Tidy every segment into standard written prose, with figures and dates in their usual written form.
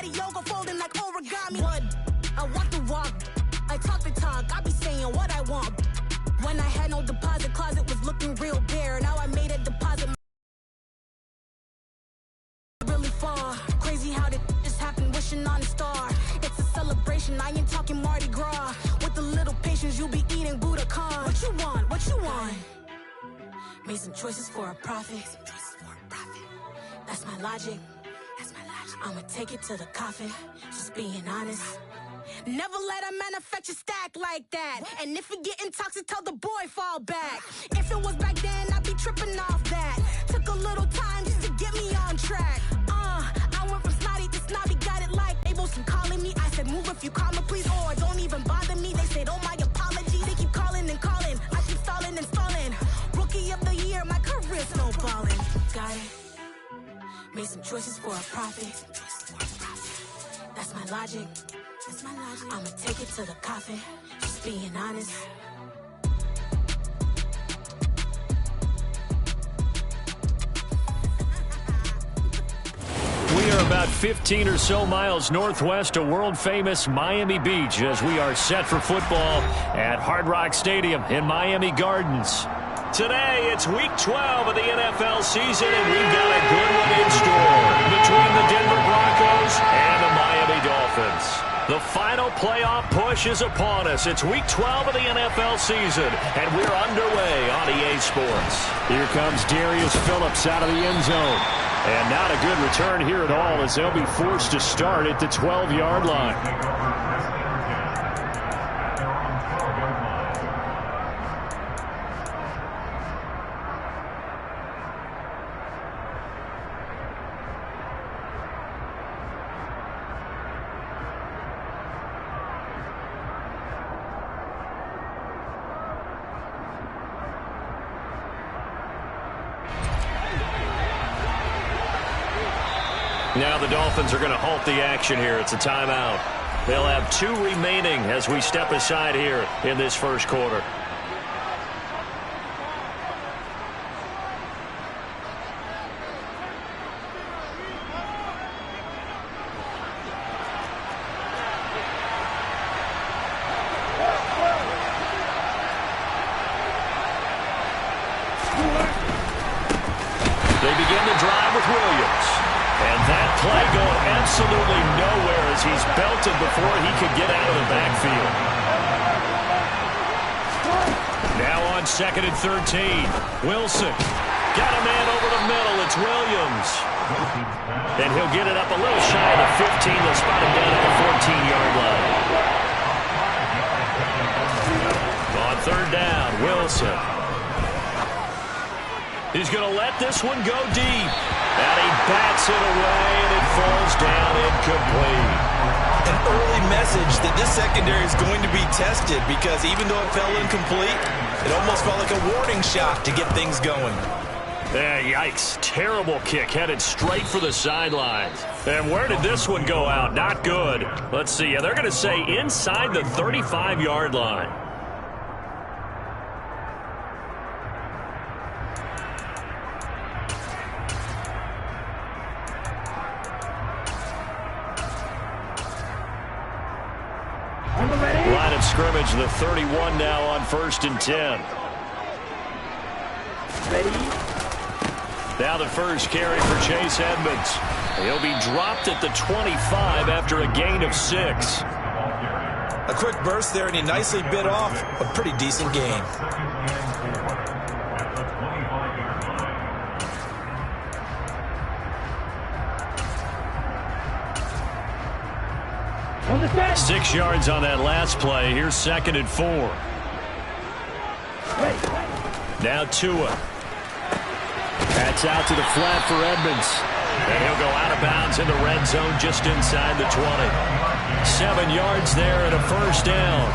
body yoga folding like origami. What? I walk the walk, I talk the talk, I be saying what I want. When I had no deposit, closet was looking real bare. Now I made a deposit. Really far, crazy how did this happen, wishing on a star. It's a celebration, I ain't talking Mardi Gras. With a little patience, you'll be eating Budokan. What you want, what you want? Made some choices for a profit. That's my logic. I'ma take it to the coffin, just being honest. Never let a manufacture stack like that. And if it getting toxic, tell the boy fall back. If it was back then, I'd be tripping off that. Took a little time just to get me on track. I went from snotty to snobby, got it like Abel's calling me. I said, move if you call me, please, or don't even bother me. They said, oh, my apology. They keep calling and calling. I keep stalling and stalling. Rookie of the year, my career snowballing. Got it. Made some choices for a profit. That's my logic. I'ma take it to the coffin, just being honest. We are about 15 or so miles northwest of world-famous Miami Beach as we are set for football at Hard Rock Stadium in Miami Gardens. Today, it's Week 12 of the NFL season, and we've got a good one in store between the Denver Broncos and the Miami Dolphins. The final playoff push is upon us. It's Week 12 of the NFL season, and we're underway on EA Sports. Here comes Darius Phillips out of the end zone. And not a good return here at all as they'll be forced to start at the 12-yard line. Now the Dolphins are going to halt the action here. It's a timeout. They'll have 2 remaining as we step aside here in this first quarter. They begin the drive with Williams. And that play going absolutely nowhere as he's belted before he could get out of the backfield. Now on 2nd and 13. Wilson. Got a man over the middle. It's Williams. And he'll get it up a little shy of the 15. They'll spot him down at the 14-yard line. On 3rd down, Wilson. He's going to let this one go deep. And he bats it away, and it falls down incomplete. An early message that this secondary is going to be tested because even though it fell incomplete, it almost felt like a warning shot to get things going. Yikes. Terrible kick headed straight for the sidelines. And where did this one go out? Not good. Let's see. They're going to say inside the 35-yard line. Line of scrimmage, the 31 now on 1st and 10. Now the first carry for Chase Edmonds. He'll be dropped at the 25 after a gain of 6. A quick burst there, and he nicely bit off a pretty decent gain. On 6 yards on that last play. Here's 2nd and 4. Now Tua. That's out to the flat for Edmonds. And he'll go out of bounds in the red zone just inside the 20. 7 yards there and a first down.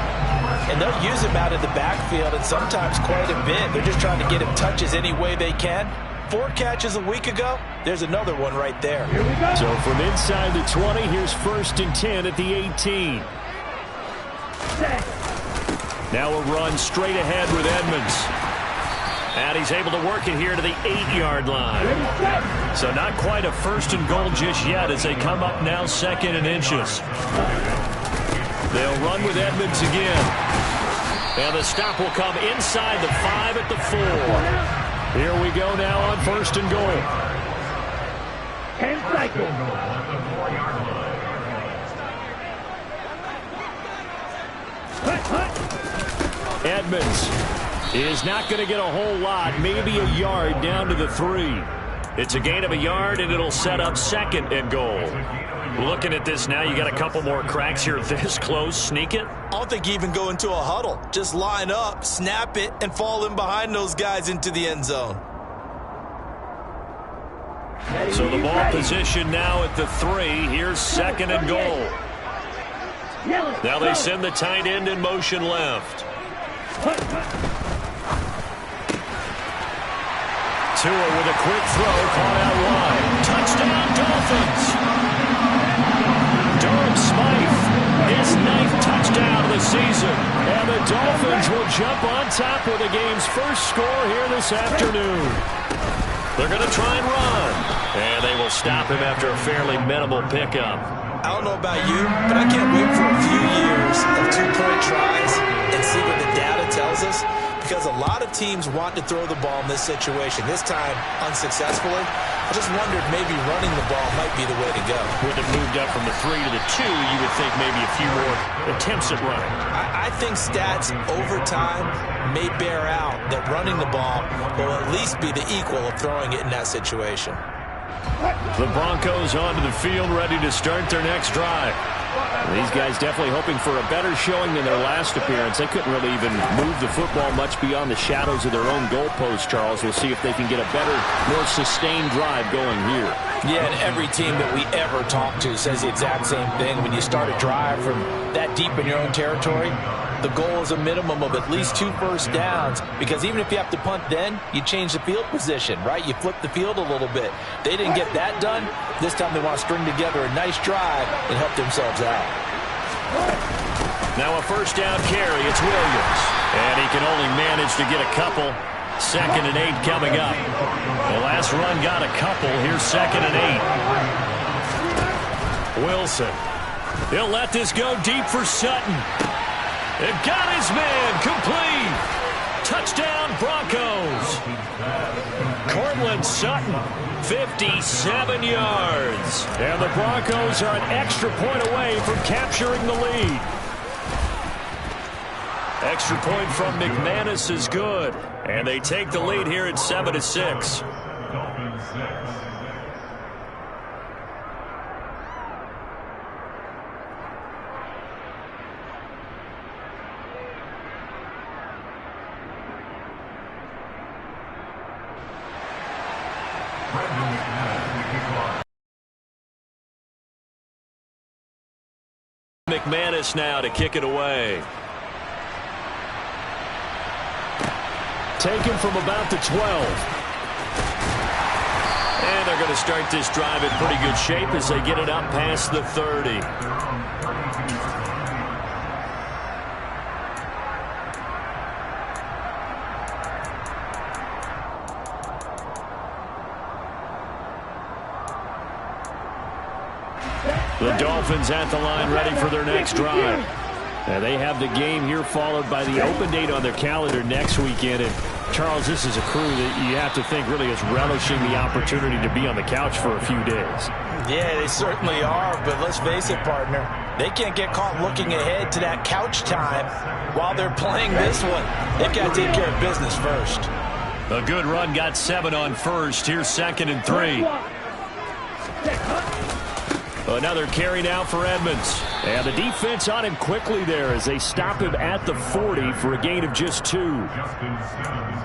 And they'll use him out in the backfield and sometimes quite a bit. They're just trying to get him touches any way they can. 4 catches a week ago. There's another one right there. So from inside the 20, here's 1st and 10 at the 18. Now a run straight ahead with Edmonds. And he's able to work it here to the 8-yard line. So not quite a first and goal just yet as they come up now 2nd and inches. They'll run with Edmonds again. And the stop will come inside the 5 at the 4. Here we go now on 1st and goal. 10 seconds. Edmonds is not going to get a whole lot, maybe a yard down to the 3. It's a gain of a yard, and it'll set up 2nd and goal. Looking at this now, you got a couple more cracks here this close. Sneak it? I don't think you even go into a huddle. Just line up, snap it, and fall in behind those guys into the end zone. So the ball position now at the 3. Here's 2nd and goal. Now they send the tight end in motion left. Tua with a quick throw, caught out wide. Touchdown, Dolphins! Durham Smythe, his 9th touchdown of the season. And the Dolphins will jump on top with the game's first score here this afternoon. They're going to try and run. And they will stop him after a fairly minimal pickup. I don't know about you, but I can't wait for a few years of 2-point tries and see what the data tells us. Because a lot of teams want to throw the ball in this situation. This time, unsuccessfully. I just wondered maybe running the ball might be the way to go. With it moved up from the 3 to the 2, you would think maybe a few more attempts at running. I think stats over time may bear out that running the ball will at least be the equal of throwing it in that situation. The Broncos onto the field, ready to start their next drive. These guys definitely hoping for a better showing than their last appearance. They couldn't really even move the football much beyond the shadows of their own goalpost, Charles. We'll see if they can get a better, more sustained drive going here. Yeah, and every team that we ever talk to says the exact same thing. When you start a drive from that deep in your own territory, the goal is a minimum of at least 2 first downs, because even if you have to punt then, you change the field position, right? You flip the field a little bit. They didn't get that done. This time they want to string together a nice drive and help themselves out. Now a first down carry. It's Williams. And he can only manage to get a couple. 2nd and 8 coming up. The last run got a couple. Here's 2nd and 8. Wilson. He'll let this go deep for Sutton. It got his man complete. Touchdown, Broncos. Cortland Sutton, 57 yards. And the Broncos are an extra point away from capturing the lead. Extra point from McManus is good. And they take the lead here at 7-6. McManus now to kick it away. Taken from about the 12. And they're going to start this drive in pretty good shape as they get it up past the 30. The Dolphins at the line ready for their next drive. Now they have the game here followed by the open date on their calendar next weekend. And Charles, this is a crew that you have to think really is relishing the opportunity to be on the couch for a few days. Yeah, they certainly are, but let's face it, partner. They can't get caught looking ahead to that couch time while they're playing this one. They've got to take care of business first. A good run got 7 on first. Here's 2nd and 3. Another carry now for Edmonds. And the defense on him quickly there as they stop him at the 40 for a gain of just 2.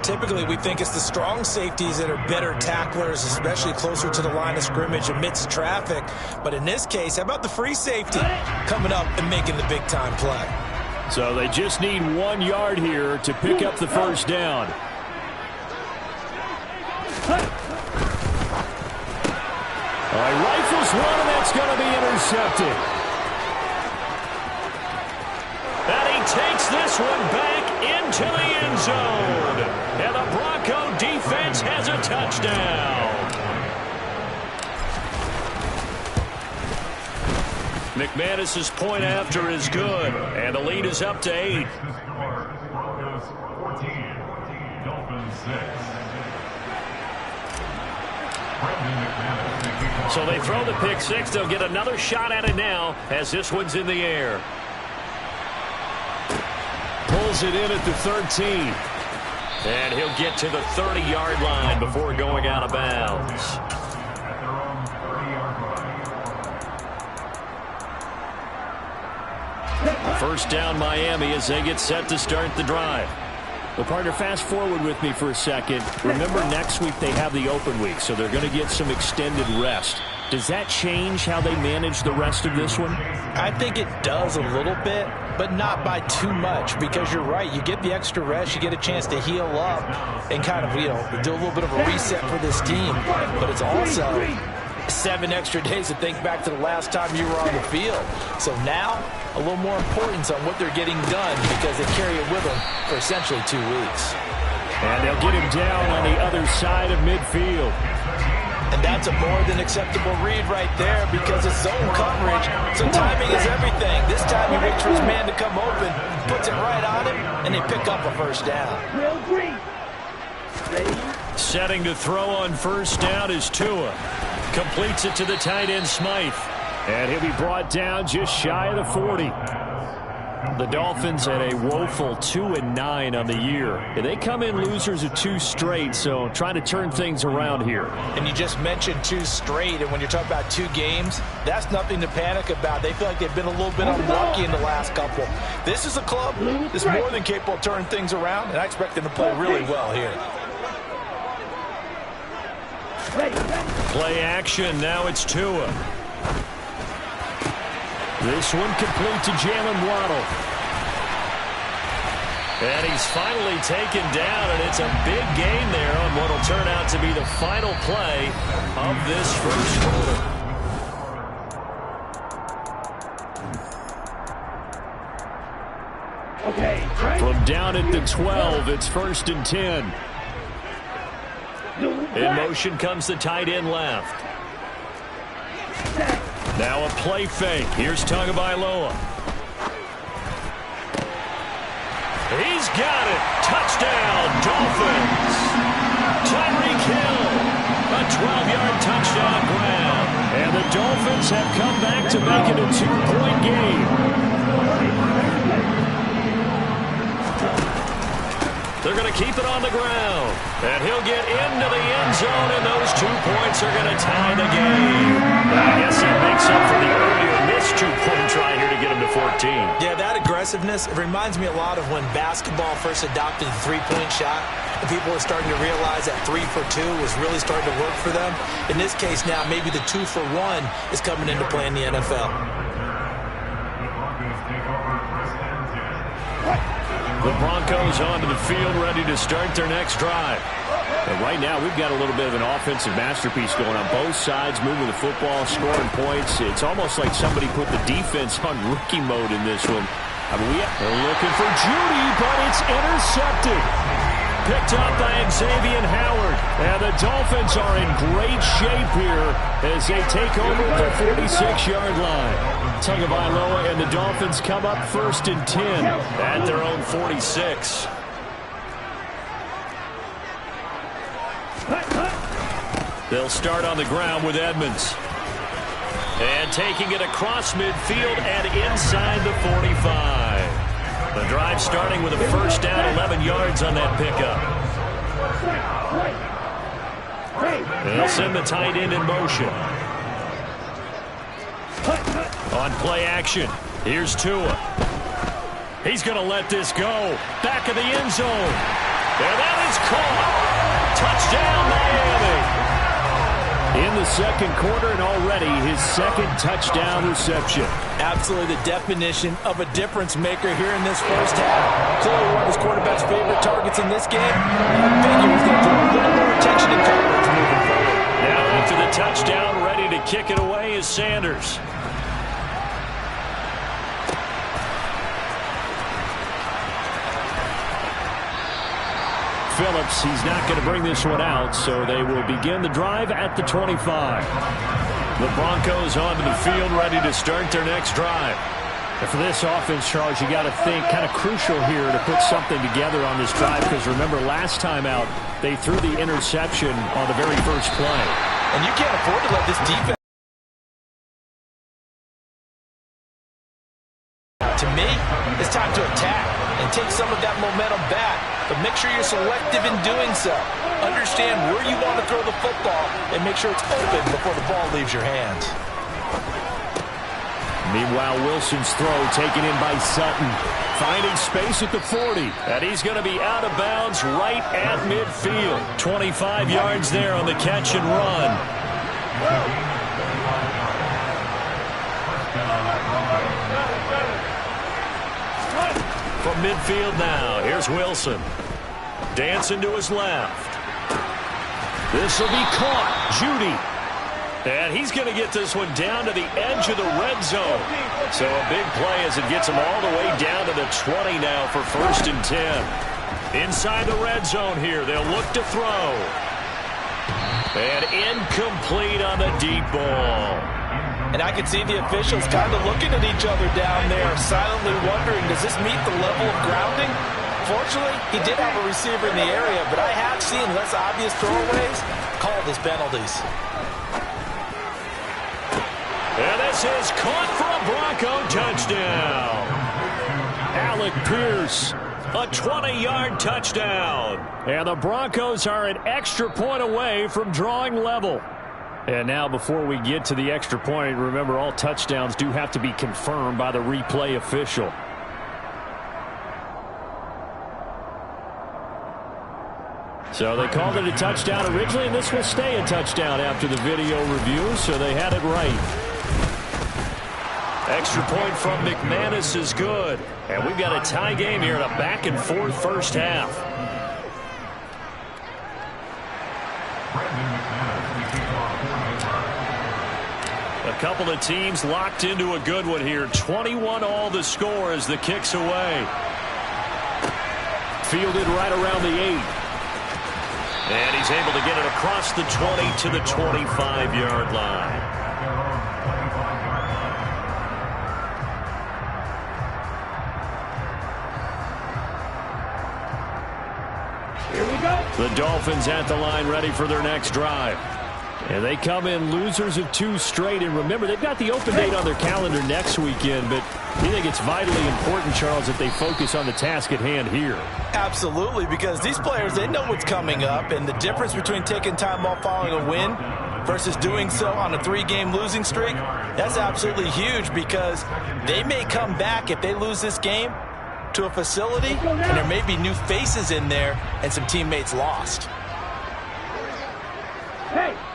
Typically, we think it's the strong safeties that are better tacklers, especially closer to the line of scrimmage amidst traffic. But in this case, how about the free safety coming up and making the big-time play? So they just need 1 yard here to pick up the first down. All right, rifles one, and that's going to be intercepted. And he takes this one back into the end zone. And the Broncos defense has a touchdown. McManus's point after is good, and the lead is up to 8. So they throw the pick six. They'll get another shot at it now as this one's in the air. Pulls it in at the 13. And he'll get to the 30-yard line before going out of bounds. First down Miami as they get set to start the drive. Well, partner, fast forward with me for a second. Remember, next week they have the open week, so they're going to get some extended rest. Does that change how they manage the rest of this one? I think it does a little bit, but not by too much, because you're right. You get the extra rest. You get a chance to heal up and kind of, do a little bit of a reset for this team. But it's also 7 extra days to think back to the last time you were on the field. So now, a little more importance on what they're getting done because they carry it with them for essentially 2 weeks. And they'll get him down on the other side of midfield. And that's a more than acceptable read right there because it's zone coverage, so timing is everything. This time he waits for his man to come open, puts it right on him, and they pick up a first down. Setting to throw on first down is Tua. Completes it to the tight end Smythe. And he'll be brought down just shy of the 40. The Dolphins at a woeful 2-9 on the year. They come in losers of 2 straight, so trying to turn things around here. And you just mentioned 2 straight, and when you're talking about 2 games, that's nothing to panic about. They feel like they've been a little bit unlucky in the last couple. This is a club that's more than capable of turning things around, and I expect them to play really well here. Play action, now it's Tua. This one complete to Jalen Waddle. And he's finally taken down, and it's a big gain there on what will turn out to be the final play of this first quarter. From down at the 12, it's 1st and 10. In motion comes the tight end left. Now a play fake. Here's Tagovailoa. He's got it. Touchdown, Dolphins. Tyreek Hill. A 12-yard touchdown grab. And the Dolphins have come back to make it a 2-point game. They're going to keep it on the ground. And he'll get into the end zone, and those 2 points are going to tie the game. I guess that makes up for the earlier missed 2-point try here to get him to 14. Yeah, that aggressiveness, it reminds me a lot of when basketball first adopted the 3-point shot. And people were starting to realize that 3 for 2 was really starting to work for them. In this case now, maybe the 2 for 1 is coming into play in the NFL. The Broncos onto the field, ready to start their next drive. And right now, we've got a little bit of an offensive masterpiece going on both sides, moving the football, scoring points. It's almost like somebody put the defense on rookie mode in this one. I mean, they're looking for Judy, but it's intercepted. Picked up by Xavier Howard. And the Dolphins are in great shape here as they take over at the 46-yard line. Tagovailoa and the Dolphins come up 1st and 10 at their own 46. They'll start on the ground with Edmonds. And taking it across midfield and inside the 45. The drive starting with a first down, 11 yards on that pickup. They'll send the tight end in motion. On play action, here's Tua. He's going to let this go. Back of the end zone. And that is caught. Touchdown, Miami. In the second quarter and already his 2nd touchdown reception. Absolutely the definition of a difference maker here in this first half. Clearly one of his quarterback's favorite targets in this game. I figure he's going to draw a little more attention and coverage moving forward. Now after the touchdown, ready to kick it away is Sanders. Phillips. He's not going to bring this one out, so they will begin the drive at the 25. The Broncos onto the field, ready to start their next drive. And for this offense, Charles, you got to think kind of crucial here to put something together on this drive, because remember last time out, they threw the interception on the very first play. And you can't afford to let this defense. To me, it's time to attack and take some of that momentum back. But make sure you're selective in doing so. Understand where you want to throw the football and make sure it's open before the ball leaves your hands. Meanwhile, Wilson's throw taken in by Sutton. Finding space at the 40. And he's going to be out of bounds right at midfield. 25 yards there on the catch and run. From midfield now, here's Wilson. Dancing to his left. This will be caught. Judy. And he's going to get this one down to the edge of the red zone. So a big play as it gets him all the way down to the 20 now for 1st and 10. Inside the red zone here, they'll look to throw. And incomplete on the deep ball. And I can see the officials kind of looking at each other down there, silently wondering, does this meet the level of grounding? Fortunately, he did have a receiver in the area, but I have seen less obvious throwaways called as penalties. And this is caught for a Bronco touchdown. Alec Pierce, a 20-yard touchdown. And the Broncos are an extra point away from drawing level. And now before we get to the extra point, remember all touchdowns do have to be confirmed by the replay official. So they called it a touchdown originally, and this will stay a touchdown after the video review, so they had it right. Extra point from McManus is good. And we've got a tie game here in a back-and-forth first half. A couple of teams locked into a good one here. 21 all the score as the kick's away. Fielded right around the 8. And he's able to get it across the 20 to the 25-yard line. Here we go. The Dolphins at the line ready for their next drive. And they come in losers of 2 straight. And remember, they've got the open date on their calendar next weekend. But you think it's vitally important, Charles, that they focus on the task at hand here? Absolutely, because these players, they know what's coming up. And the difference between taking time off following a win versus doing so on a 3-game losing streak, that's absolutely huge, because they may come back if they lose this game to a facility, and there may be new faces in there and some teammates lost.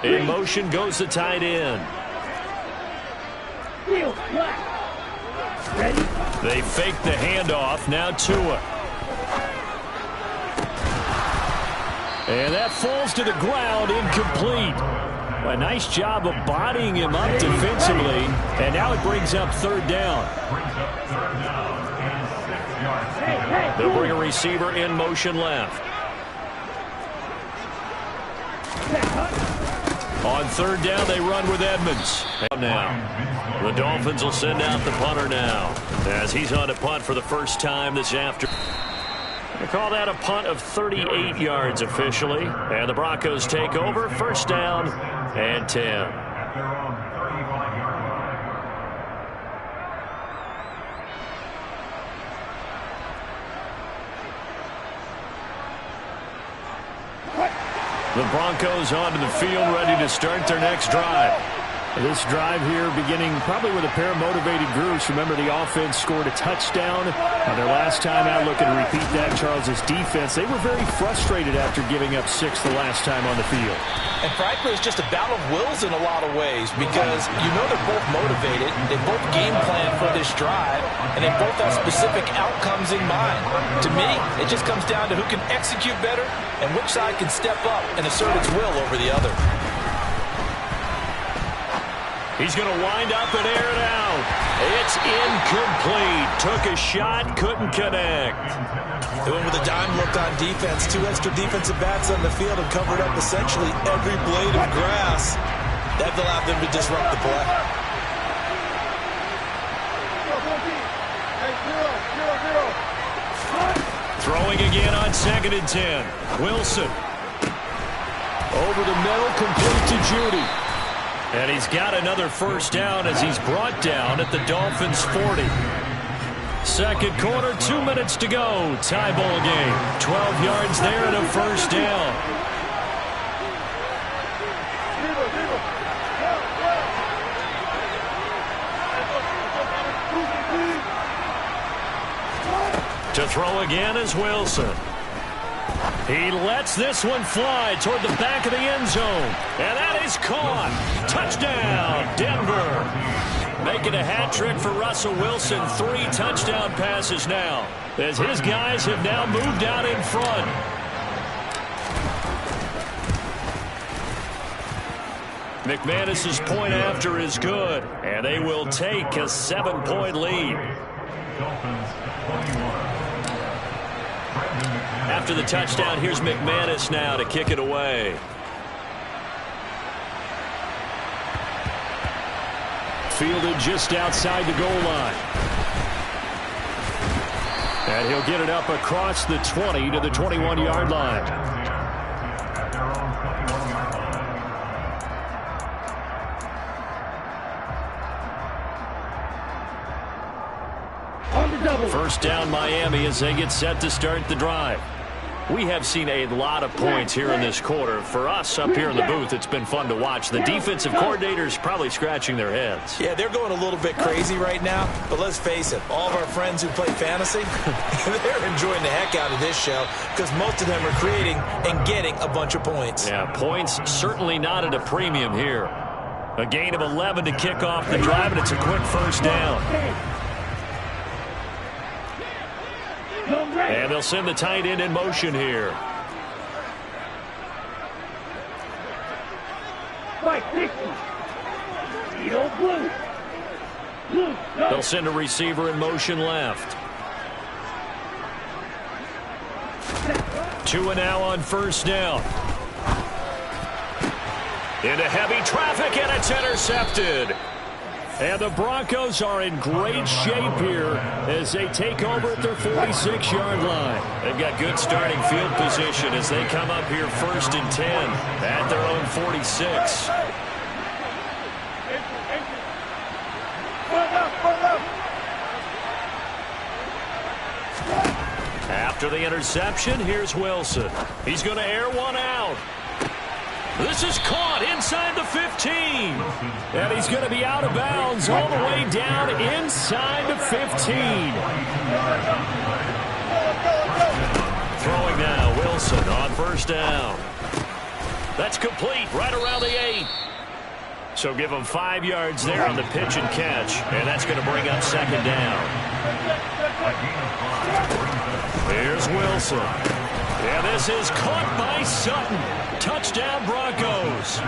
In motion goes the tight end. They fake the handoff. Now Tua. And that falls to the ground, incomplete. A nice job of bodying him up defensively. And now it brings up 3rd down. They'll bring a receiver in motion left. On 3rd down, they run with Edmonds. Now, the Dolphins will send out the punter now, as he's on a punt for the first time this afternoon. They call that a punt of 38 yards officially. And the Broncos take over. 1st down and 10. The Broncos onto the field, ready to start their next drive. This drive here beginning probably with a pair of motivated groups. Remember, the offense scored a touchdown on their last time out. Looking to repeat that. Charles's defense, they were very frustrated after giving up 6 the last time on the field. And frankly, it's just a battle of wills in a lot of ways, because you know they're both motivated, they both game plan for this drive, and they both have specific outcomes in mind. To me, it just comes down to who can execute better and which side can step up and assert its will over the other. He's going to wind up and air it out. It's It's incomplete. Took a shot, couldn't connect. They went with a dime look on defense. 2 extra defensive backs on the field and covered up essentially every blade of grass. That allowed them to disrupt the play. Throwing again on 2nd and 10. Wilson. Over the middle, complete to Judy. And he's got another first down as he's brought down at the Dolphins' 40. Second quarter, 2 minutes to go. Tie ball game. 12 yards there and a first down. To throw again is Wilson. He lets this one fly toward the back of the end zone. And that is caught. Touchdown, Denver. Making a hat trick for Russell Wilson. 3 touchdown passes now, as his guys have now moved out in front. McManus's point after is good, and they will take a 7-point lead. After the touchdown, here's McManus now to kick it away. Fielded just outside the goal line. And he'll get it up across the 20 to the 21-yard line. First down Miami as they get set to start the drive. We have seen a lot of points here in this quarter. For us up here in the booth, it's been fun to watch. The defensive coordinators probably scratching their heads. Yeah, they're going a little bit crazy right now, but let's face it, all of our friends who play fantasy, they're enjoying the heck out of this show because most of them are creating and getting a bunch of points. Yeah, points certainly not at a premium here. A gain of 11 to kick off the drive, and it's a quick first down. And they'll send the tight end in motion here. They'll send a receiver in motion left. 2 and now on first down. Into heavy traffic, and it's intercepted. And the Broncos are in great shape here as they take over at their 46-yard line. They've got good starting field position as they come up here 1st and 10 at their own 46. After the interception, here's Wilson. He's going to air one out. This is caught inside the 15. And he's going to be out of bounds all the way down inside the 15. Throwing now, Wilson on first down. That's complete right around the 8. So give him 5 yards there on the pitch and catch. And that's going to bring up 2nd down. Here's Wilson. And this is caught by Sutton. Touchdown Broncos.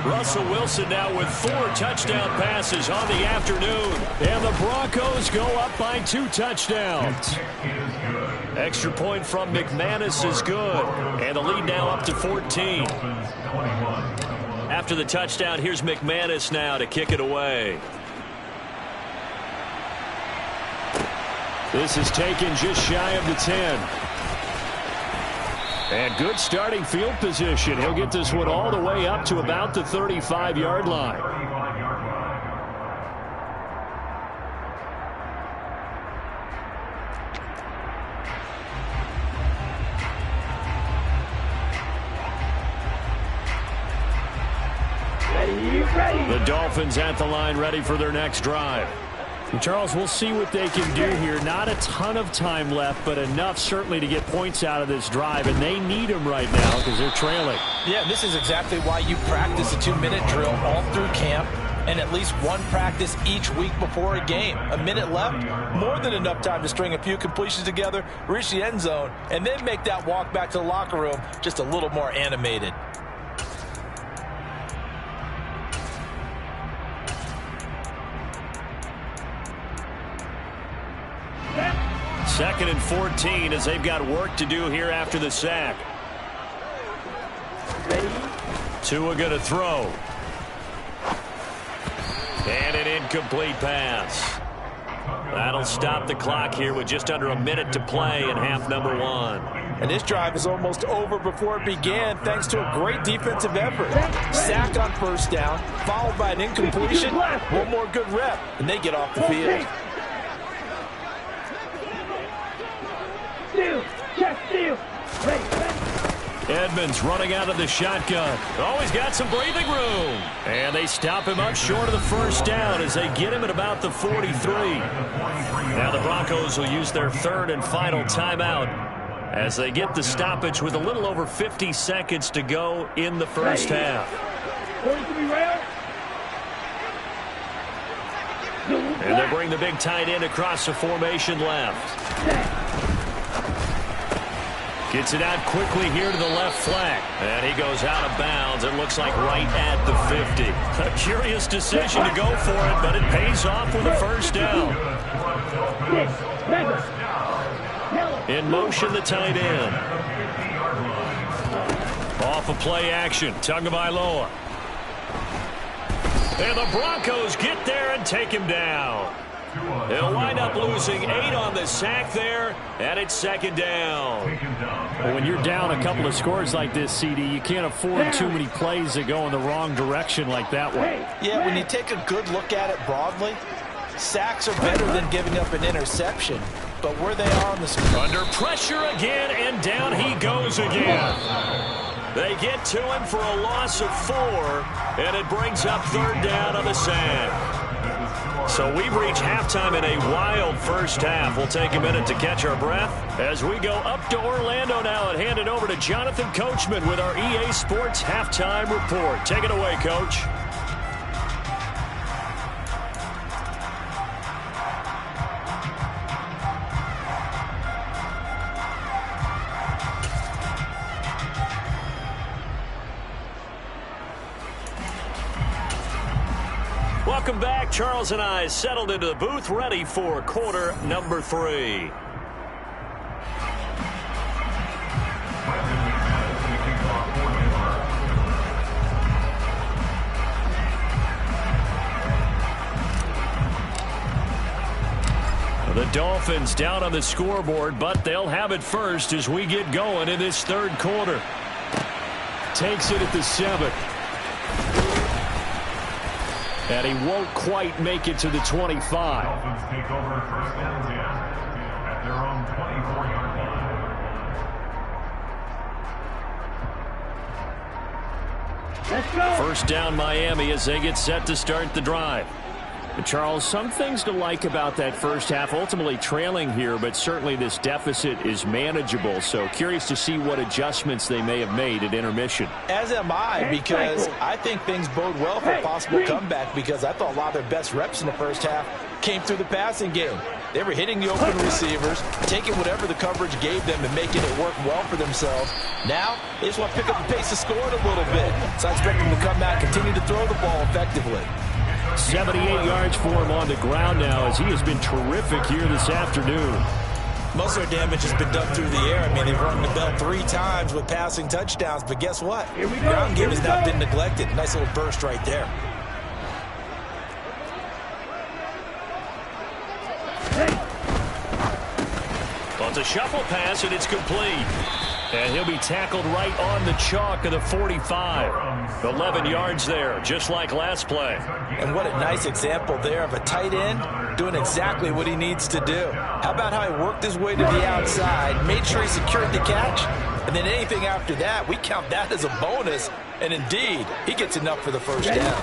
Russell Wilson now with 4 touchdown passes on the afternoon. And the Broncos go up by 2 touchdowns. Extra point from McManus is good. And the lead now up to 14. After the touchdown, here's McManus now to kick it away. This is taken just shy of the 10. And good starting field position. He'll get this one all the way up to about the 35-yard line. The Dolphins at the line ready for their next drive. And Charles, we'll see what they can do here. Not a ton of time left, but enough certainly to get points out of this drive, and they need them right now because they're trailing. Yeah, this is exactly why you practice a 2-minute drill all through camp and at least one practice each week before a game. A minute left, more than enough time to string a few completions together, reach the end zone, and then make that walk back to the locker room just a little more animated. 2nd and 14 as they've got work to do here after the sack. Tua going to throw. And an incomplete pass. That'll stop the clock here with just under a minute to play in half number 1. And this drive is almost over before it began thanks to a great defensive effort. Sack on first down, followed by an incompletion. One more good rep, and they get off the field. Edmonds running out of the shotgun. Oh, he's got some breathing room. And they stop him up short of the first down as they get him at about the 43. Now the Broncos will use their 3rd and final timeout as they get the stoppage with a little over 50 seconds to go in the first half. And they bring the big tight end across the formation left. Gets it out quickly here to the left flank. And he goes out of bounds. It looks like right at the 50. A curious decision to go for it, but it pays off with a first down. In motion, the tight end. Off of play action. Tagovailoa. And the Broncos get there and take him down. They'll wind up losing 8 on the sack there, and it's 2nd down. Well, when you're down a couple of scores like this, CD, you can't afford too many plays that go in the wrong direction like that one. Yeah, when you take a good look at it broadly, sacks are better than giving up an interception. But where they are on the screen. Under pressure again, and down he goes again. They get to him for a loss of 4, and it brings up 3rd down on the sack. So we've reached halftime in a wild first half. We'll take a minute to catch our breath as we go up to Orlando now and hand it over to Jonathan Coachman with our EA Sports Halftime Report. Take it away, Coach. Welcome back. Charles and I settled into the booth, ready for quarter number 3. The Dolphins down on the scoreboard, but they'll have it first as we get going in this 3rd quarter. Takes it at the 7. And he won't quite make it to the 25. Dolphins take over first and 10 at their own 24-yard line. Let's go. First down Miami as they get set to start the drive. Charles, some things to like about that first half. Ultimately trailing here, but certainly this deficit is manageable. So curious to see what adjustments they may have made at intermission. As am I, because I think things bode well for a possible comeback, because I thought a lot of their best reps in the first half came through the passing game. They were hitting the open receivers, taking whatever the coverage gave them and making it work well for themselves. Now, they just want to pick up the pace of scoring a little bit. So I expect them to come back, continue to throw the ball effectively. 78 yards for him on the ground now as he has been terrific here this afternoon. Most of their damage has been done through the air. I mean, they've rung the bell 3 times with passing touchdowns, but guess what? Ground game has not been neglected. Nice little burst right there. Well, it's a shuffle pass, and it's complete. And he'll be tackled right on the chalk of the 45. 11 yards there, just like last play. And what a nice example there of a tight end doing exactly what he needs to do. How about how he worked his way to the outside, made sure he secured the catch, and then anything after that, we count that as a bonus. And indeed, he gets enough for the first down.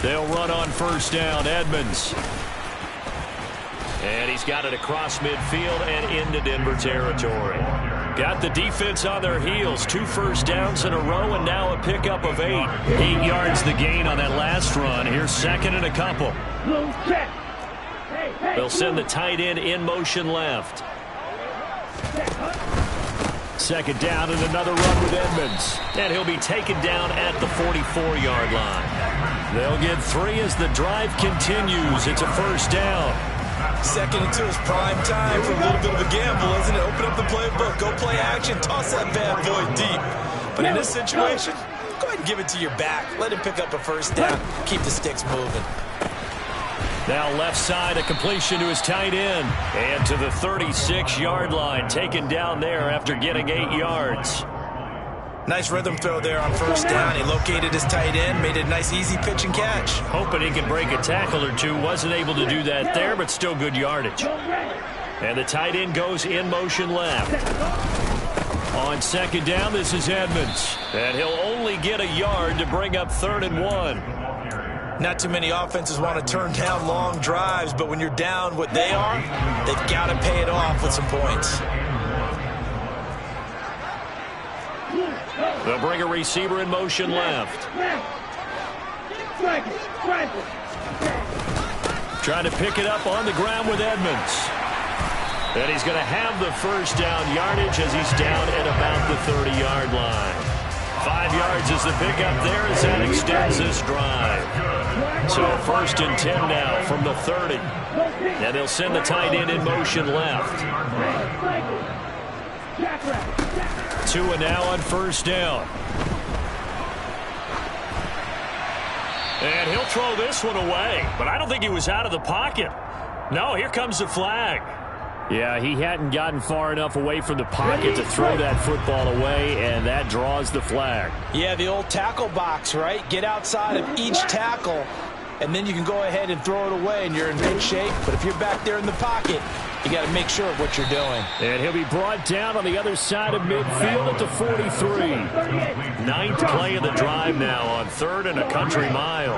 They'll run on first down, Edmonds. And he's got it across midfield and into Denver territory. Got the defense on their heels. 2 first downs in a row and now a pickup of 8. 8 yards the gain on that last run. Here's 2nd and a couple. They'll send the tight end in motion left. 2nd down and another run with Edmonds. And he'll be taken down at the 44-yard line. They'll get 3 as the drive continues. It's a first down. Second and 2 is prime time for a little bit of a gamble, isn't it? Open up the playbook, go play action, toss that bad boy deep. But in this situation, go ahead and give it to your back. Let him pick up a first down. Keep the sticks moving. Now left side, a completion to his tight end. And to the 36-yard line, taken down there after getting 8 yards. Nice rhythm throw there on first down. He located his tight end, made it a nice easy pitch and catch. Hoping he could break a tackle or two. Wasn't able to do that there, but still good yardage. And the tight end goes in motion left. On second down, this is Edmonds. And he'll only get a yard to bring up 3rd and 1. Not too many offenses want to turn down long drives, but when you're down what they are, they've got to pay it off with some points. They'll bring a receiver in motion left. Trying to pick it up on the ground with Edmonds. And he's going to have the first down yardage as he's down at about the 30-yard line. 5 yards is the pickup there as that extends this drive. So 1st and 10 now from the 30. And they'll send the tight end in motion left. 2 and now on first down. And he'll throw this one away. But I don't think he was out of the pocket. No, here comes the flag. Yeah, he hadn't gotten far enough away from the pocket to throw that football away, and that draws the flag. Yeah, the old tackle box, right? Get outside of each tackle, and then you can go ahead and throw it away, and you're in good shape. But if you're back there in the pocket, you got to make sure of what you're doing. And he'll be brought down on the other side of midfield at the 43. 9th play of the drive now on 3rd and a country mile.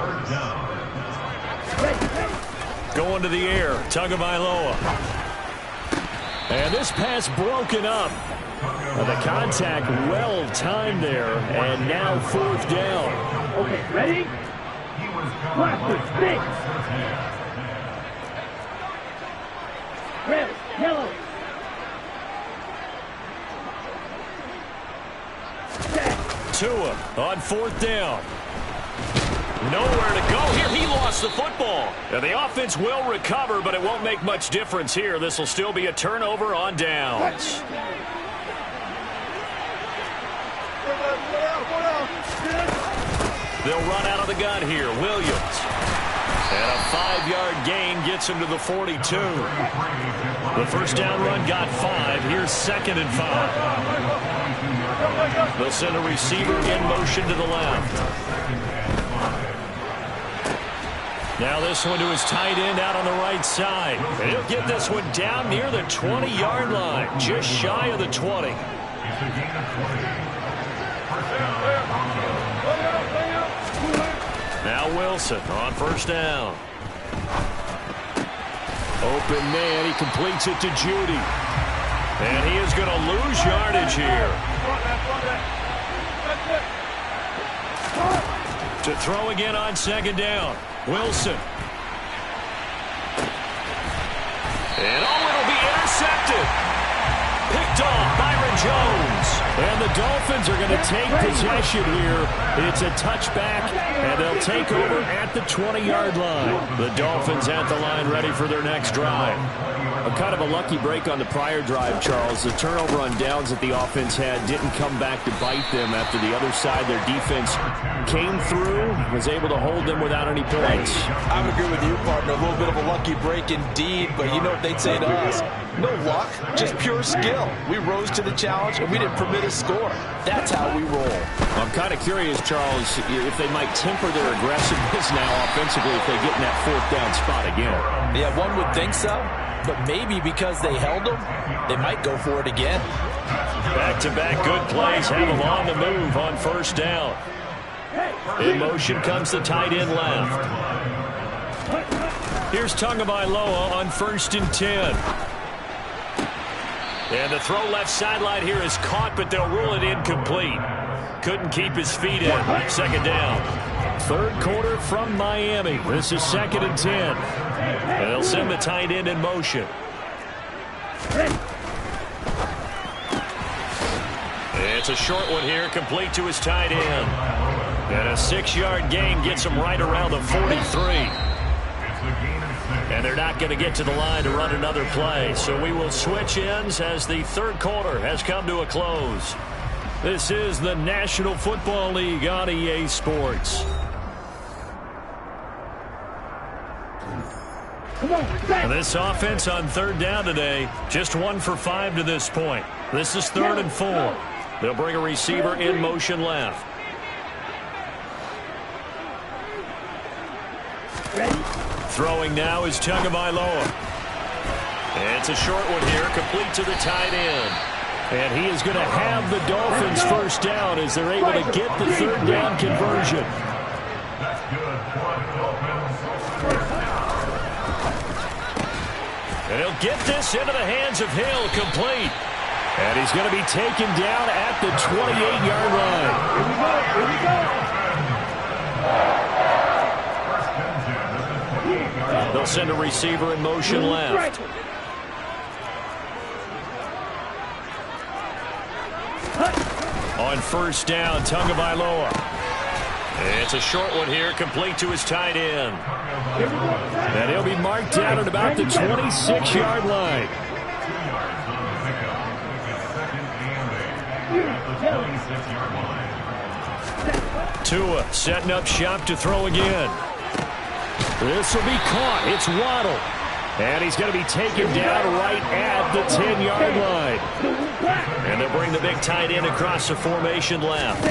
Going to the air, Tagovailoa. And this pass broken up. The contact well timed there, and now 4th down. Okay, ready? Blaster, stick. Red, yellow. Tua on 4th down. Nowhere to go here. He lost the football. Now, the offense will recover, but it won't make much difference here. This will still be a turnover on downs. They'll run out of the gun here. Williams. And a 5-yard gain gets him to the 42. The first down run got 5. Here's 2nd and 5. They'll send a receiver in motion to the left. Now this one to his tight end out on the right side. And he'll get this one down near the 20-yard line, just shy of the 20. Now Wilson on first down. Open man, he completes it to Judy. And he is going to lose yardage here. To throw again on second down. Wilson. And it'll be intercepted. Picked off Byron Jones. And the Dolphins are going to take possession here. It's a touchback, and they'll take over at the 20-yard line. The Dolphins at the line ready for their next drive. A kind of a lucky break on the prior drive, Charles. The turnover on downs that the offense had didn't come back to bite them after the other side. Their defense came through, was able to hold them without any points. I would agree with you, partner. A little bit of a lucky break indeed, but you know what they'd say to us? No luck, just pure skill. We rose to the challenge, and we didn't permit a score. That's how we roll. I'm kind of curious, Charles, if they might temper their aggressiveness now offensively if they get in that 4th down spot again. Yeah, one would think so. But maybe because they held them, they might go for it again. Back-to-back good plays have them on the move on first down. In motion comes the tight end left. Here's Tagovailoa on 1st and 10. And the throw left sideline here is caught, but they'll rule it incomplete. Couldn't keep his feet in. 2nd down. 3rd quarter from Miami. This is 2nd and 10. And they'll send the tight end in motion. It's a short one here, complete to his tight end. And a 6-yard gain gets him right around the 43. And they're not going to get to the line to run another play. So we will switch ends as the third quarter has come to a close. This is the National Football League on EA Sports. This offense on third down today, just 1 for 5 to this point. This is 3rd and 4. They'll bring a receiver in motion left. Throwing now is Tagovailoa. It's a short one here, complete to the tight end. And he is going to have the Dolphins first down as they're able to get the third down conversion. That's good. Dolphins. And he'll get this into the hands of Hill, complete. And he's going to be taken down at the 28-yard line. They'll send a receiver in motion left. On first down, Tagovailoa. It's a short one here, complete to his tight end. And he'll be marked down at about the 26-yard line. Tua setting up shop to throw again. This will be caught. It's Waddle. And he's going to be taken down right at the 10-yard line. And they'll bring the big tight end across the formation left.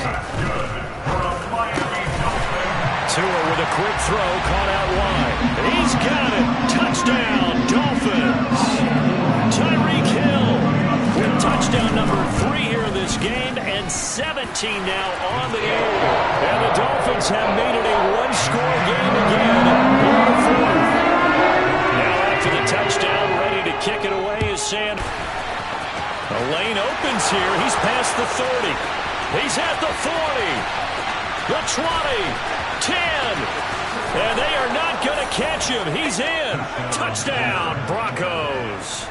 Tua with a quick throw, caught out wide. He's got it. Touchdown, Dolphins. Tyreek Hill with touchdown number 3 here in this game, and 17 now on the year. And the Dolphins have made it a one-score game again in the fourth. Now after the touchdown, ready to kick it away is Sanders. The lane opens here. He's past the 30. He's at the 40. The 20. 10, and they are not going to catch him. He's in. Touchdown, Broncos.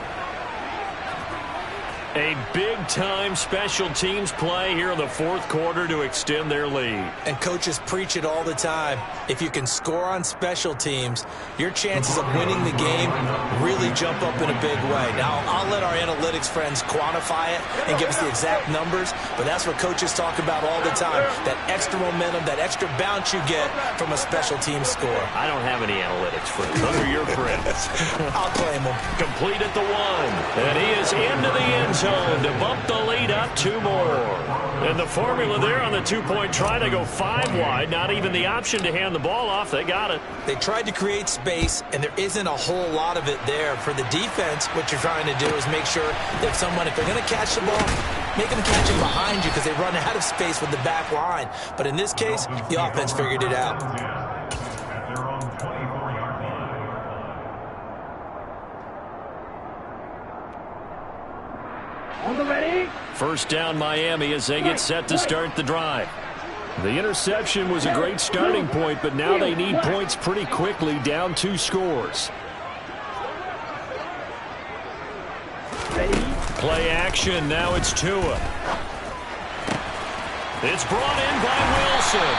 A big-time special teams play here in the fourth quarter to extend their lead. And coaches preach it all the time. If you can score on special teams, your chances of winning the game really jump up in a big way. Now, I'll let our analytics friends quantify it and give us the exact numbers, but that's what coaches talk about all the time, that extra momentum, that extra bounce you get from a special team score. I don't have any analytics for those are your friends. I'll claim them. Complete at the 1, and he is into the end zone to bump the lead up 2 more. And the formula there on the 2-point try to go 5 wide, not even the option to hand the ball off. They got it. They tried to create space, and there isn't a whole lot of it there. For the defense, what you're trying to do is make sure that if they're going to catch the ball, make them catch it behind you because they run out of space with the back line. But in this case, the offense figured it out. First down Miami as they get set to start the drive. The interception was a great starting point, but now they need points pretty quickly, down 2 scores. Play action, now it's Tua. It's brought in by Wilson.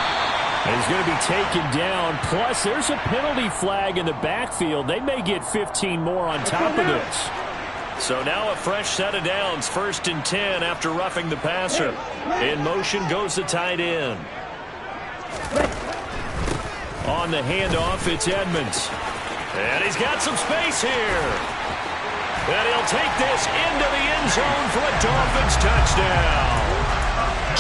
He's going to be taken down, plus there's a penalty flag in the backfield. They may get 15 more on top of this. So now a fresh set of downs, 1st and 10 after roughing the passer. In motion goes the tight end. On the handoff, it's Edmonds. And he's got some space here. And he'll take this into the end zone for a Dolphins touchdown.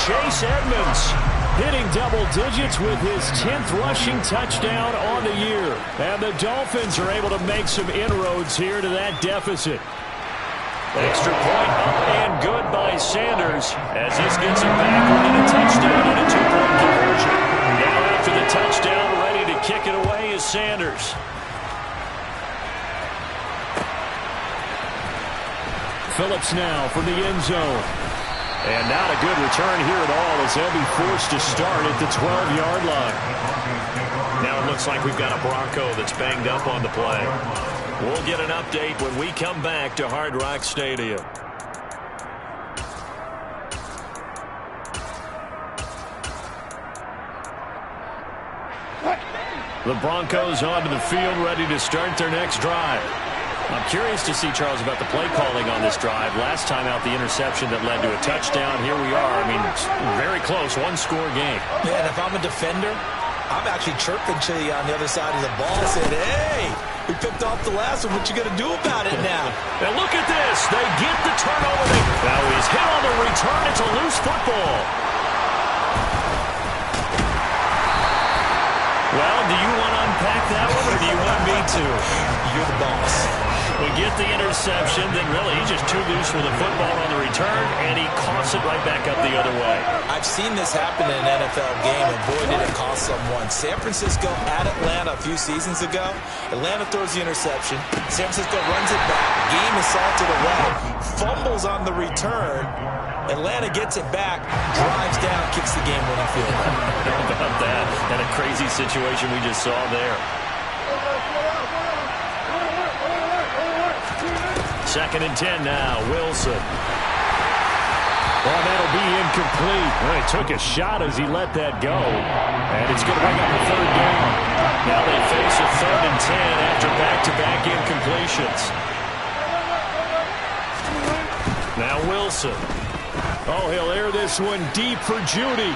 Chase Edmonds hitting double digits with his 10th rushing touchdown on the year. And the Dolphins are able to make some inroads here to that deficit. Extra point up and good by Sanders as this gets him back within a touchdown and a 2-point conversion. Now after the touchdown, ready to kick it away is Sanders. Phillips now from the end zone. And not a good return here at all as they'll be forced to start at the 12-yard line. Now it looks like we've got a Bronco that's banged up on the play. We'll get an update when we come back to Hard Rock Stadium. The Broncos onto the field, ready to start their next drive. I'm curious to see, Charles, about the play calling on this drive. Last time out, the interception that led to a touchdown. Here we are. I mean, very close, one-score game. Man, if I'm a defender, I'm actually chirping to you on the other side of the ball, saying, hey, we picked off the last one. What you going to do about it now? And look at this. They get the turnover. Now he's hit on the return. It's a loose football. Well, do you want to unpack that one, or do you want me to? You're the boss. We get the interception, then really he's just too loose with the football on the return, and he coughs it right back up the other way. I've seen this happen in an NFL game, and boy, did it cost someone. San Francisco at Atlanta a few seasons ago. Atlanta throws the interception. San Francisco runs it back. Game is salted away. Fumbles on the return. Atlanta gets it back, drives down, kicks the game-winning field goal. How about that? And a crazy situation we just saw there. Second and 10 now, Wilson. Well, that'll be incomplete. Well, he took a shot as he let that go. And it's going to bring up a third down. Now they face a 3rd and 10 after back-to-back incompletions. Now Wilson. Oh, he'll air this one deep for Judy.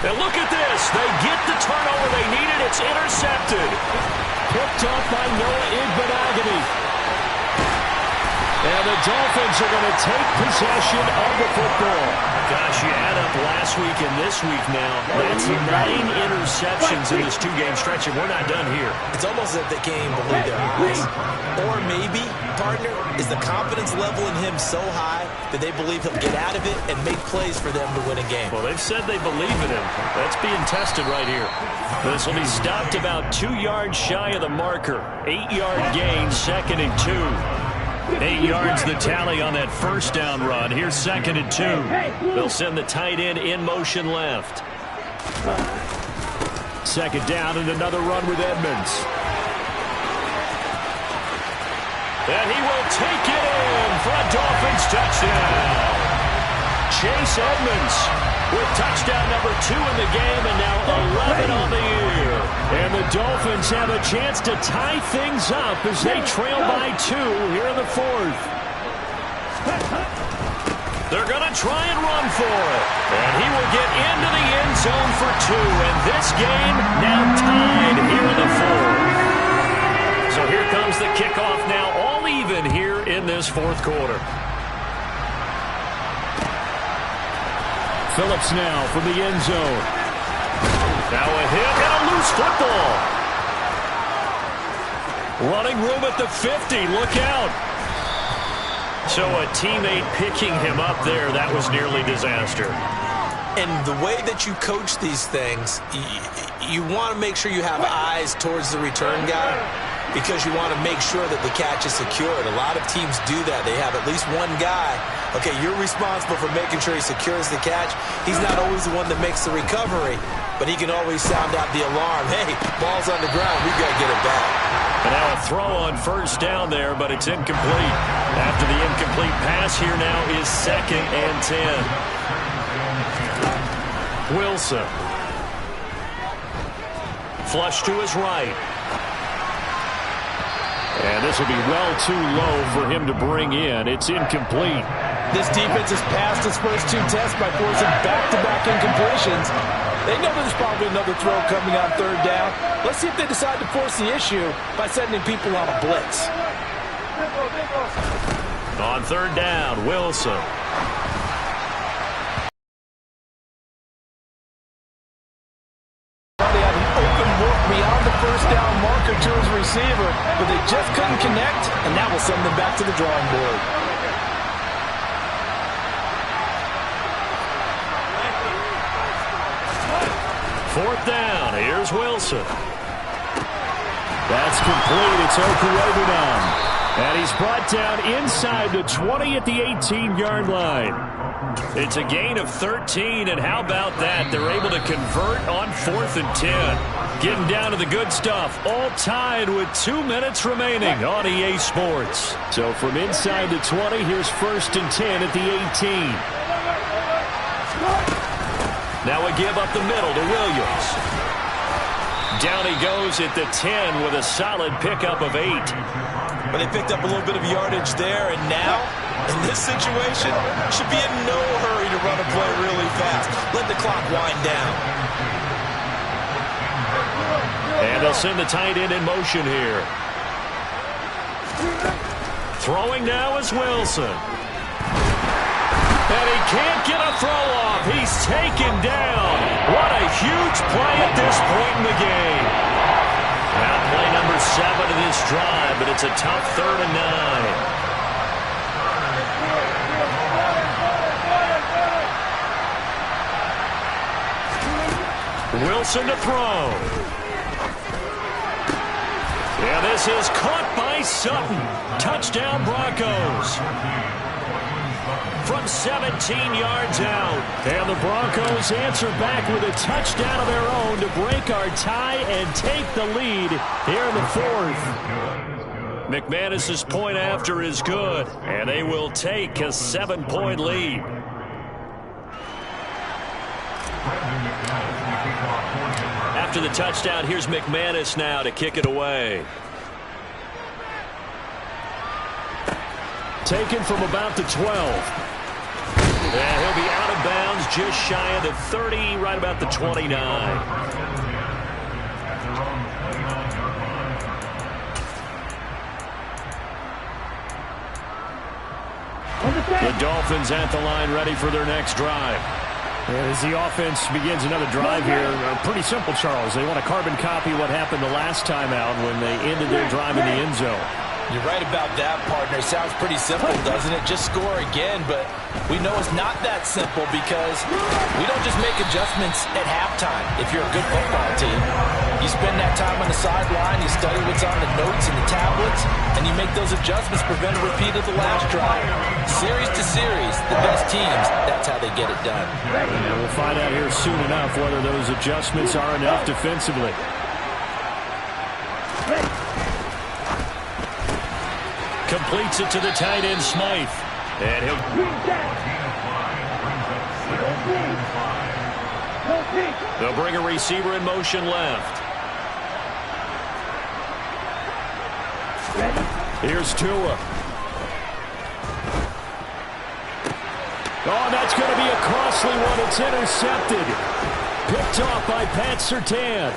And look at this. They get the turnover they needed. It's intercepted. Picked up by Noah Igbinoghene. And the Dolphins are going to take possession of the football. Gosh, you add up last week and this week now. That's 9 interceptions in this 2-game stretch, and we're not done here. It's almost as if they can't even believe their eyes. Or maybe, partner, is the confidence level in him so high that they believe he'll get out of it and make plays for them to win a game. Well, they've said they believe in him. That's being tested right here. This will be stopped about 2 yards shy of the marker. 8-yard gain, 2nd and 2. 8 yards the tally on that first down run. Here's 2nd and 2. They'll send the tight end in motion left. 2nd down and another run with Edmonds. And he will take it in for a Dolphins touchdown. Chase Edmonds with touchdown number 2 in the game, and now 11 on the year. And the Dolphins have a chance to tie things up as they trail by 2 here in the 4th. They're going to try and run for it. And he will get into the end zone for 2. And this game now tied here in the 4th. So here comes the kickoff now, all even here in this 4th quarter. Phillips now from the end zone. Now a hit and a loose football. Running room at the 50. Look out. So a teammate picking him up there, that was nearly disaster. And the way that you coach these things, you want to make sure you have eyes towards the return guy because you want to make sure that the catch is secured. A lot of teams do that. They have at least one guy. Okay, you're responsible for making sure he secures the catch. He's not always the one that makes the recovery, but he can always sound out the alarm. Hey, ball's on the ground. We got to get it back. And now a throw on first down there, but it's incomplete. After the incomplete pass, here now is 2nd and 10. Wilson. Flush to his right. And this will be well too low for him to bring in. It's incomplete. This defense has passed its first 2 tests by forcing back-to-back incompletions. They know there's probably another throw coming on 3rd down. Let's see if they decide to force the issue by sending people on a blitz. On 3rd down, Wilson. They had an open look beyond the first down marker to his receiver, but they just couldn't connect, and that will send them back to the drawing board. Fourth down. Here's Wilson. That's complete. It's Okurebunan. And he's brought down inside the 20 at the 18-yard line. It's a gain of 13, and how about that? They're able to convert on 4th and 10. Getting down to the good stuff. All tied with 2 minutes remaining on EA Sports. So from inside the 20, here's 1st and 10 at the 18. Now a give up the middle to Williams. Down he goes at the 10 with a solid pickup of 8. But they picked up a little bit of yardage there, and now, in this situation, should be in no hurry to run a play really fast. Let the clock wind down. And they'll send the tight end in motion here. Throwing now is Wilson. And he can't get a throw off. He's taken down. What a huge play at this point in the game. Now play number 7 of this drive, but it's a tough 3rd and 9. Wilson to throw. And this is caught by Sutton. Touchdown Broncos. From 17 yards out. And the Broncos answer back with a touchdown of their own to break our tie and take the lead here in the 4th. McManus's point after is good, and they will take a 7-point lead. After the touchdown, here's McManus now to kick it away. Taken from about the 12. And he'll be out of bounds just shy of the 30, right about the 29. The Dolphins at the line ready for their next drive. And as the offense begins another drive here, pretty simple, Charles. They want to carbon copy what happened the last time out when they ended their drive in the end zone. You're right about that, partner. Sounds pretty simple, doesn't it? Just score again, but we know it's not that simple because we don't just make adjustments at halftime if you're a good football team. You spend that time on the sideline, you study what's on the notes and the tablets, and you make those adjustments, prevent a repeat of the last drive. Series to series, the best teams, that's how they get it done. And we'll find out here soon enough whether those adjustments are enough defensively. Completes it to the tight end, Smythe. And he'll... They'll bring a receiver in motion left. Here's Tua. Oh, that's going to be a costly one. It's intercepted. Picked off by Pat Surtain.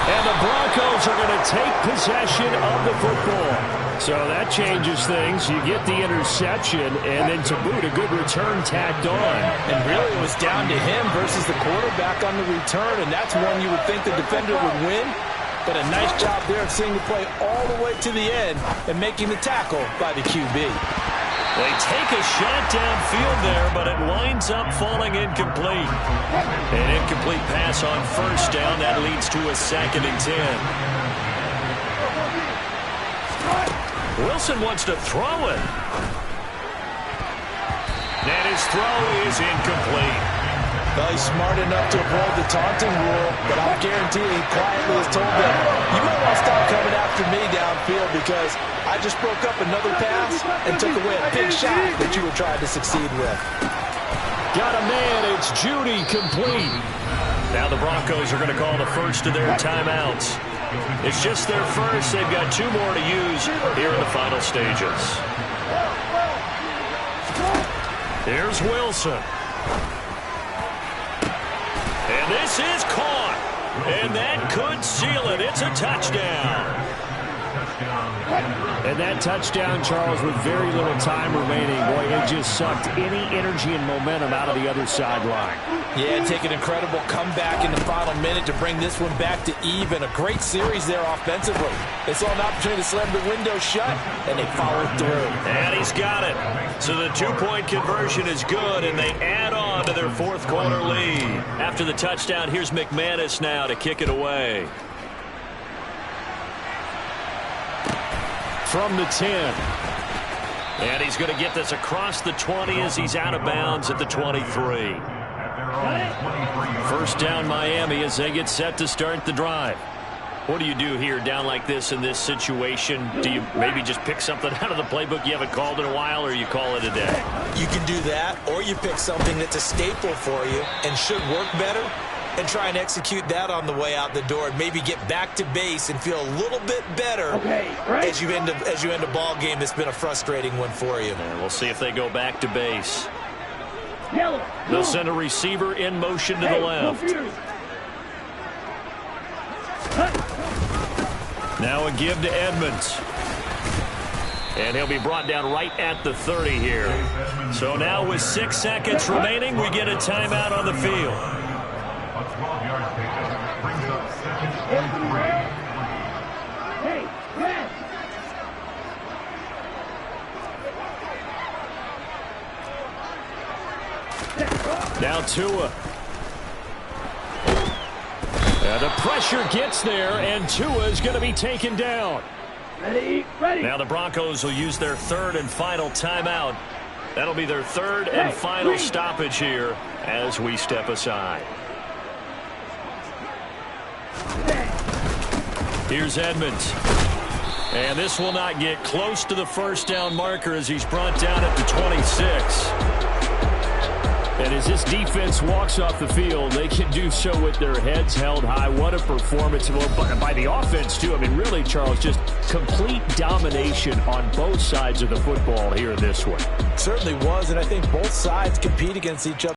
And the Broncos are going to take possession of the football. So that changes things. You get the interception, and then to boot, a good return tacked on. And really, it was down to him versus the quarterback on the return, and that's one you would think the defender would win. But a nice job there of seeing the play all the way to the end and making the tackle by the QB. They take a shot downfield there, but it winds up falling incomplete. An incomplete pass on first down. That leads to a 2nd and 10. Wilson wants to throw it. And his throw is incomplete. Well, he's smart enough to avoid the taunting rule, but I'll guarantee he quietly has told them, you might want to stop coming after me downfield because I just broke up another pass and took away a big shot that you were trying to succeed with. Got a man. It's Judy complete. Now the Broncos are going to call the first of their timeouts. It's just their first. They've got 2 more to use here in the final stages. Here's Wilson. And this is caught. And that could seal it. It's a touchdown. And that touchdown, Charles, with very little time remaining, boy, it just sucked any energy and momentum out of the other sideline. Yeah, take an incredible comeback in the final minute to bring this one back to even. A great series there offensively. They saw an opportunity to slam the window shut, and they followed through. And he's got it. So the 2-point conversion is good, and they add on to their 4th quarter lead. After the touchdown, here's McManus now to kick it away. From the 10. And he's going to get this across the 20 as he's out of bounds at the 23. First down Miami as they get set to start the drive. What do you do here down like this in this situation? Do you maybe just pick something out of the playbook you haven't called in a while, or you call it a day? You can do that, or you pick something that's a staple for you and should work better. and try and execute that on the way out the door and maybe get back to base and feel a little bit better as you end a ball game that's been a frustrating one for you. And we'll see if they go back to base. Yellow. They'll send a receiver in motion to the left. Now a give to Edmonds. And he'll be brought down right at the 30 here. So now with 6 seconds remaining, we get a timeout on the field. A 12-yard pickup brings up second and 3. Hey, pass. Now Tua. The pressure gets there, and Tua is going to be taken down. Ready, ready. Now the Broncos will use their third and final timeout. That'll be their third and final stoppage here as we step aside. Here's Edmonds. And this will not get close to the first down marker as he's brought down at the 26. And as this defense walks off the field, they can do so with their heads held high. What a performance by the offense, too. I mean, really, Charles, just complete domination on both sides of the football here in this one. Certainly was, and I think both sides compete against each other.